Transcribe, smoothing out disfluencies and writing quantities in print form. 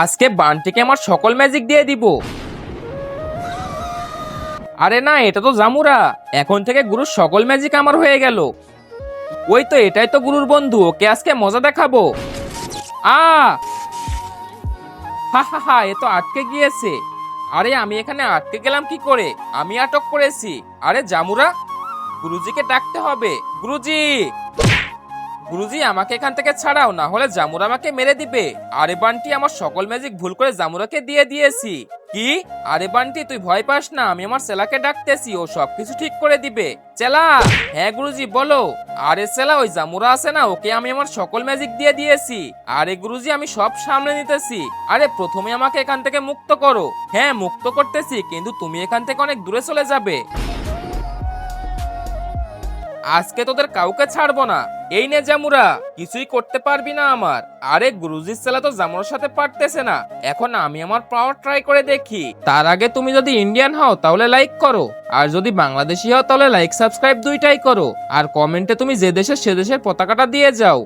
আজকে বান্টিকে আমার সকল ম্যাজিক দিয়ে দিব। আরে না, এটা তো জামুরা। এখন থেকে গুরুর সকল ম্যাজিক আমার হয়ে গেল। ওই তো, এটাই তো গুরুর বন্ধু, ওকে আজকে মজা দেখাবো। আ হা হা হা, এ তো আটকে গিয়েছে। আরে আমি এখানে আটকে গেলাম কি করে? আমি আটক করেছি। আরে জামুরা, গুরুজিকে ডাকতে হবে। গুরুজি, গুরুজি আমাকে এখান থেকে ছাড়াও, না হলে জামুরা আমাকে মেরে দিবে। আরে বান্টি, আমার সকল ম্যাজিক ভুল করে জামুরাকে দিয়ে দিয়েছি। কি? আরে বান্টি, তুই ভয় পাস না, আমি আমার সেলাকে ডাকতেছি, ও সবকিছু ঠিক করে দিবে। চেলা। হ্যাঁ গুরুজি বলো। আরে চেলা, ওই জামুরা আছে না, ওকে আমি আমার সকল ম্যাজিক দিয়ে দিয়েছি। আরে গুরুজি, আমি সব সামলে নিতেছি। আরে প্রথমে আমাকে এখান থেকে মুক্ত করো। হ্যাঁ মুক্ত করতেছি, কিন্তু তুমি এখান থেকে অনেক দূরে চলে যাবে। আজকে তোদের কাউকে ছাড়বো না। এই নে জামুরা, কিছুই করতে পারবি না আমার। আরে গুরুজির ছেলে তো জামুরার সাথে পারতেছে না, এখন আমি আমার পাওয়ার ট্রাই করে দেখি। তার আগে তুমি যদি ইন্ডিয়ান হও তাহলে লাইক করো, আর যদি বাংলাদেশি হও তাহলে লাইক সাবস্ক্রাইব দুইটাই করো, আর কমেন্টে তুমি যে দেশের সে দেশের পতাকাটা দিয়ে যাও।